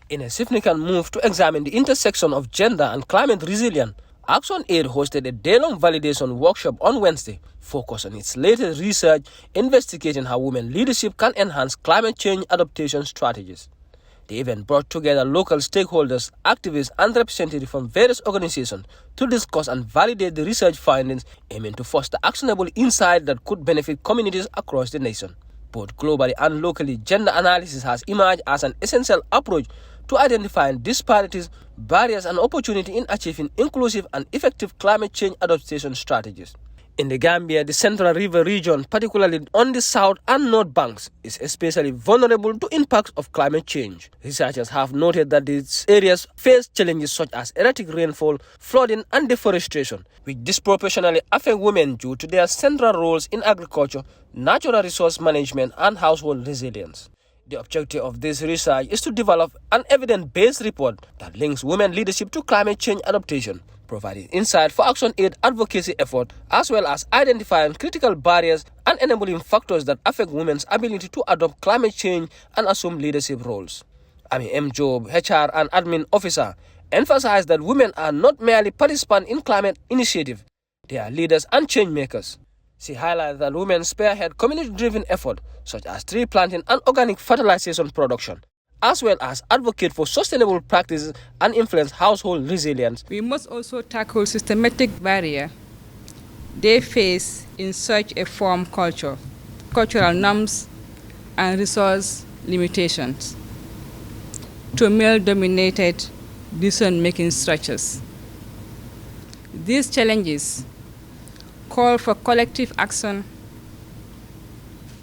In a significant move to examine the intersection of gender and climate resilience, ActionAid hosted a day-long validation workshop on Wednesday, focused on its latest research investigating how women leadership can enhance climate change adaptation strategies. The event brought together local stakeholders, activists, and representatives from various organizations to discuss and validate the research findings, aiming to foster actionable insight that could benefit communities across the nation. Both globally and locally, gender analysis has emerged as an essential approach to identifying disparities, barriers, and opportunity in achieving inclusive and effective climate change adaptation strategies. In the Gambia, the Central River region, particularly on the south and north banks, is especially vulnerable to impacts of climate change. Researchers have noted that these areas face challenges such as erratic rainfall, flooding, and deforestation, which disproportionately affect women due to their central roles in agriculture, natural resource management, and household resilience. The objective of this research is to develop an evidence-based report that links women leadership to climate change adaptation, providing insight for ActionAid advocacy effort, as well as identifying critical barriers and enabling factors that affect women's ability to adopt climate change and assume leadership roles. Ami M. Job, HR and Admin Officer, emphasized that women are not merely participants in climate initiative, they are leaders and change makers. She highlighted that women spearhead community-driven efforts such as tree planting and organic fertilization production, as well as advocate for sustainable practices and influence household resilience. We must also tackle systematic barriers they face in such a form culture, cultural norms, and resource limitations to male-dominated decision-making structures. These challenges call for collective action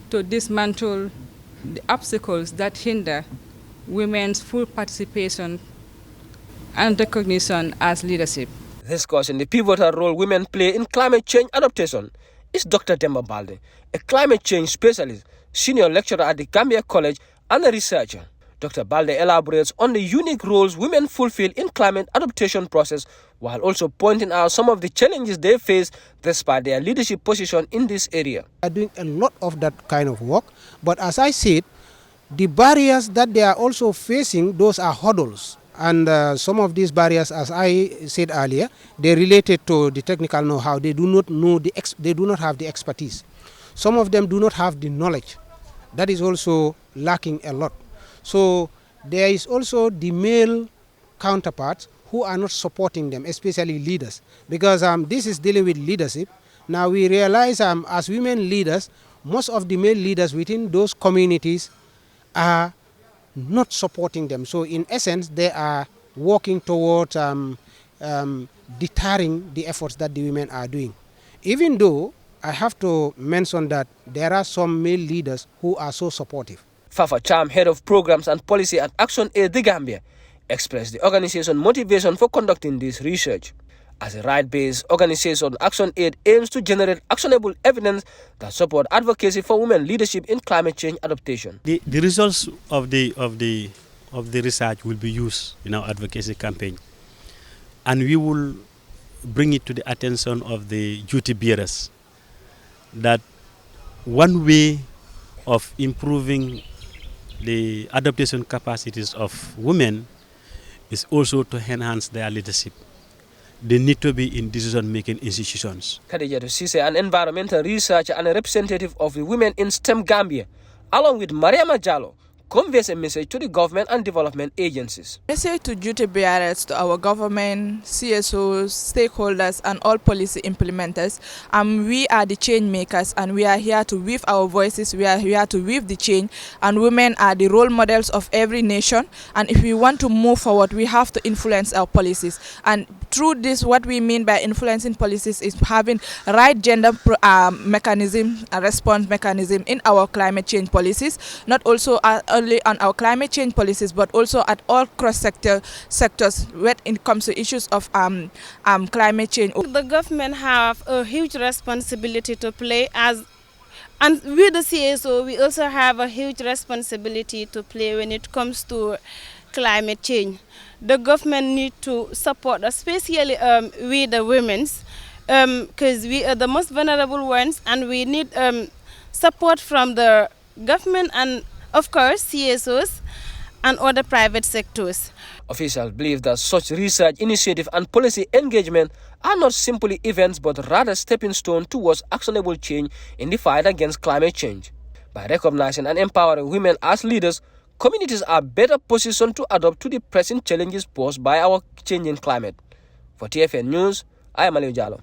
to dismantle the obstacles that hinder women's full participation and recognition as leadership. Discussing the pivotal role women play in climate change adaptation is Dr. Demba Balde, a climate change specialist, senior lecturer at the Gambia College and a researcher. Dr. Balde elaborates on the unique roles women fulfill in climate adaptation process, while also pointing out some of the challenges they face despite their leadership position in this area. They are doing a lot of that kind of work, but as I said, the barriers that they are also facing, those are hurdles. And some of these barriers, as I said earlier, they related to the technical know-how. They do not know they do not have the expertise. Some of them do not have the knowledge. That is also lacking a lot. So there is also the male counterparts who are not supporting them, especially leaders, because this is dealing with leadership. Now we realize as women leaders, most of the male leaders within those communities are not supporting them. So in essence, they are working towards deterring the efforts that the women are doing. Even though I have to mention that there are some male leaders who are so supportive. Fafa Cham, head of programs and policy at ActionAid the Gambia, expressed the organization's motivation for conducting this research. As a right-based organization, ActionAid aims to generate actionable evidence that support advocacy for women leadership in climate change adaptation. The results of the research will be used in our advocacy campaign, and we will bring it to the attention of the duty bearers that one way of improving the adaptation capacities of women is also to enhance their leadership. They need to be in decision-making institutions. Khadija Sise, an environmental researcher and a representative of the women in STEM Gambia, along with Mariama Jallo, conveys a message to the government and development agencies. Message to duty bearers, to our government, CSOs, stakeholders, and all policy implementers. We are the change makers, and we are here to weave our voices. We are here to weave the change, and women are the role models of every nation. And if we want to move forward, we have to influence our policies. And through this, what we mean by influencing policies is having right gender mechanism, a response mechanism in our climate change policies, not also only on our climate change policies, but also at all sectors when it comes to issues of climate change. The government have a huge responsibility to play and with the CSO, we also have a huge responsibility to play when it comes to climate change. The government need to support, especially we the women's, because we are the most vulnerable ones, and we need support from the government and, of course, CSOs and other private sectors. Officials believe that such research initiative and policy engagement are not simply events but rather stepping stones towards actionable change in the fight against climate change. By recognizing and empowering women as leaders, communities are better positioned to adapt to the pressing challenges posed by our changing climate. For TFN News, I am Aliu Jallo.